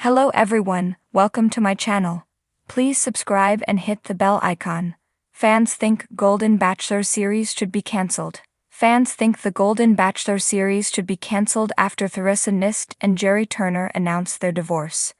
Hello everyone, welcome to my channel. Please subscribe and hit the bell icon. Fans think Golden Bachelor series should be cancelled. Fans think the Golden Bachelor series should be cancelled after Theresa Nist and Jerry Turner announced their divorce.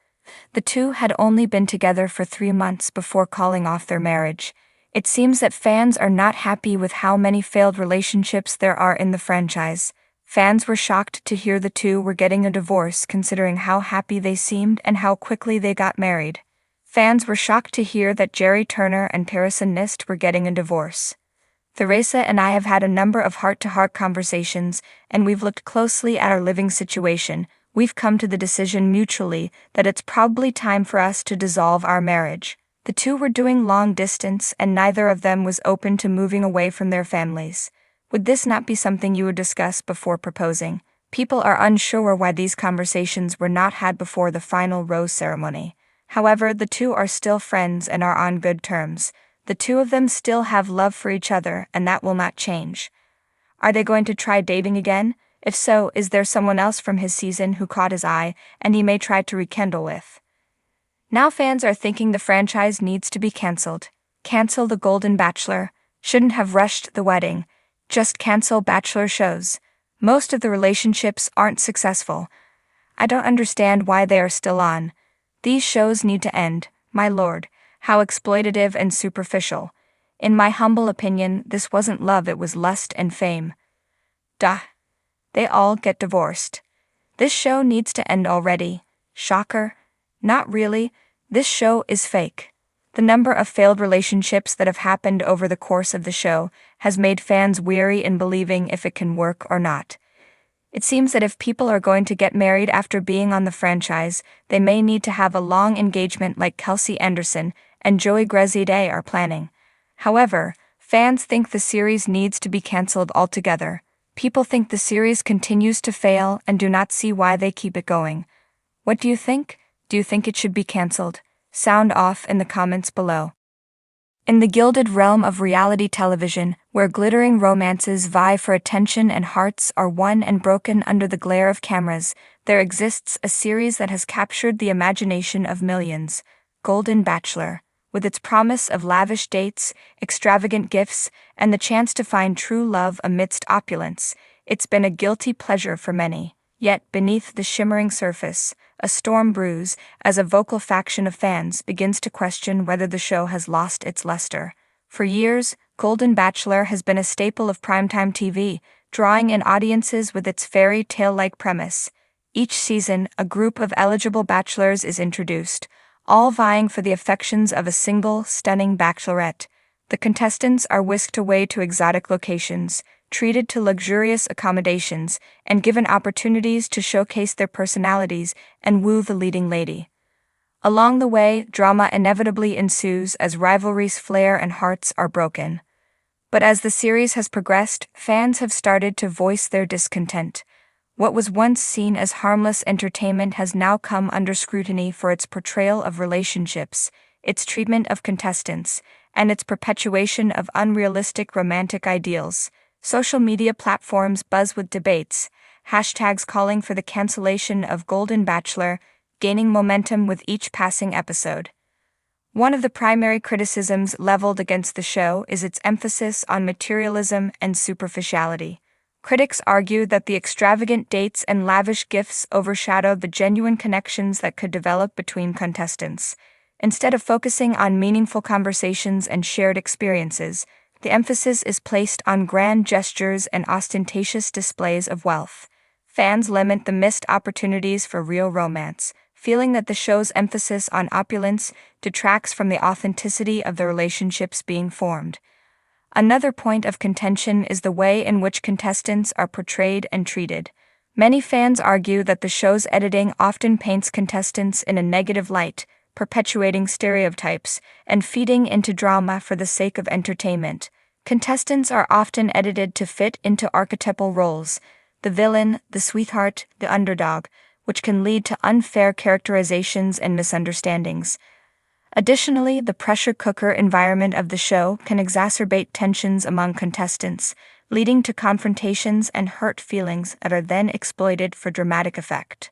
The two had only been together for 3 months before calling off their marriage. It seems that fans are not happy with how many failed relationships there are in the franchise. Fans were shocked to hear the two were getting a divorce considering how happy they seemed and how quickly they got married. Fans were shocked to hear that Jerry Turner and Theresa Nist were getting a divorce. Theresa and I have had a number of heart-to-heart conversations, and we've looked closely at our living situation. We've come to the decision mutually that it's probably time for us to dissolve our marriage. The two were doing long distance and neither of them was open to moving away from their families. Would this not be something you would discuss before proposing? People are unsure why these conversations were not had before the final rose ceremony. However, the two are still friends and are on good terms. The two of them still have love for each other, and that will not change. Are they going to try dating again? If so, is there someone else from his season who caught his eye and he may try to rekindle with? Now fans are thinking the franchise needs to be cancelled. Cancel the Golden Bachelor. Shouldn't have rushed the wedding. Just cancel Bachelor shows. Most of the relationships aren't successful. I don't understand why they are still on. These shows need to end, my lord. How exploitative and superficial. In my humble opinion, this wasn't love, it was lust and fame. Duh. They all get divorced. This show needs to end already. Shocker? Not really. This show is fake. The number of failed relationships that have happened over the course of the show has made fans weary in believing if it can work or not. It seems that if people are going to get married after being on the franchise, they may need to have a long engagement like Kelsey Anderson and Joey Grezide are planning. However, fans think the series needs to be cancelled altogether. People think the series continues to fail and do not see why they keep it going. What do you think? Do you think it should be cancelled? Sound off in the comments below. In the gilded realm of reality television, where glittering romances vie for attention and hearts are won and broken under the glare of cameras, there exists a series that has captured the imagination of millions, Golden Bachelor. With its promise of lavish dates, extravagant gifts, and the chance to find true love amidst opulence, it's been a guilty pleasure for many. Yet, beneath the shimmering surface, a storm brews as a vocal faction of fans begins to question whether the show has lost its luster. For years, Golden Bachelor has been a staple of primetime TV, drawing in audiences with its fairy tale-like premise. Each season, a group of eligible bachelors is introduced, all vying for the affections of a single, stunning bachelorette. The contestants are whisked away to exotic locations, treated to luxurious accommodations, and given opportunities to showcase their personalities and woo the leading lady. Along the way, drama inevitably ensues as rivalries flare and hearts are broken. But as the series has progressed, fans have started to voice their discontent. What was once seen as harmless entertainment has now come under scrutiny for its portrayal of relationships, its treatment of contestants, and its perpetuation of unrealistic romantic ideals. Social media platforms buzz with debates, hashtags calling for the cancellation of Golden Bachelor, gaining momentum with each passing episode. One of the primary criticisms leveled against the show is its emphasis on materialism and superficiality. Critics argue that the extravagant dates and lavish gifts overshadow the genuine connections that could develop between contestants. Instead of focusing on meaningful conversations and shared experiences, the emphasis is placed on grand gestures and ostentatious displays of wealth. Fans lament the missed opportunities for real romance, feeling that the show's emphasis on opulence detracts from the authenticity of the relationships being formed. Another point of contention is the way in which contestants are portrayed and treated. Many fans argue that the show's editing often paints contestants in a negative light, perpetuating stereotypes and feeding into drama for the sake of entertainment. Contestants are often edited to fit into archetypal roles, the villain, the sweetheart, the underdog, which can lead to unfair characterizations and misunderstandings. Additionally, the pressure cooker environment of the show can exacerbate tensions among contestants, leading to confrontations and hurt feelings that are then exploited for dramatic effect.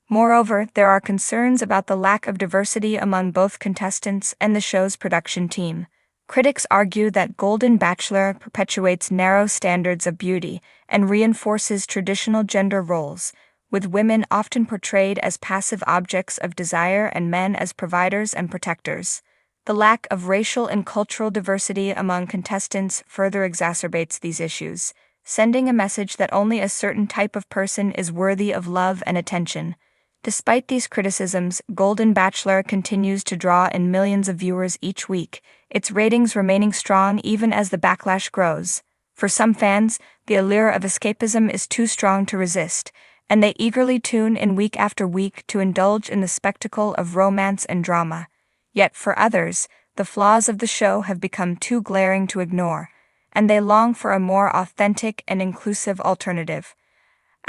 Moreover, there are concerns about the lack of diversity among both contestants and the show's production team. Critics argue that Golden Bachelor perpetuates narrow standards of beauty and reinforces traditional gender roles, with women often portrayed as passive objects of desire and men as providers and protectors. The lack of racial and cultural diversity among contestants further exacerbates these issues, sending a message that only a certain type of person is worthy of love and attention. Despite these criticisms, Golden Bachelor continues to draw in millions of viewers each week, its ratings remaining strong even as the backlash grows. For some fans, the allure of escapism is too strong to resist, and they eagerly tune in week after week to indulge in the spectacle of romance and drama. Yet for others, the flaws of the show have become too glaring to ignore, and they long for a more authentic and inclusive alternative.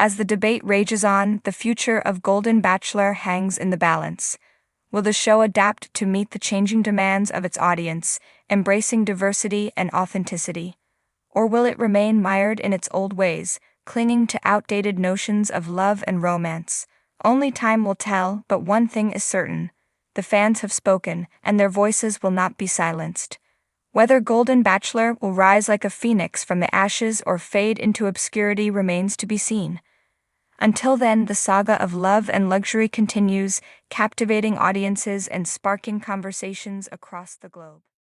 As the debate rages on, the future of Golden Bachelor hangs in the balance. Will the show adapt to meet the changing demands of its audience, embracing diversity and authenticity? Or will it remain mired in its old ways, clinging to outdated notions of love and romance? Only time will tell, but one thing is certain: the fans have spoken, and their voices will not be silenced. Whether Golden Bachelor will rise like a phoenix from the ashes or fade into obscurity remains to be seen. Until then, the saga of love and luxury continues, captivating audiences and sparking conversations across the globe.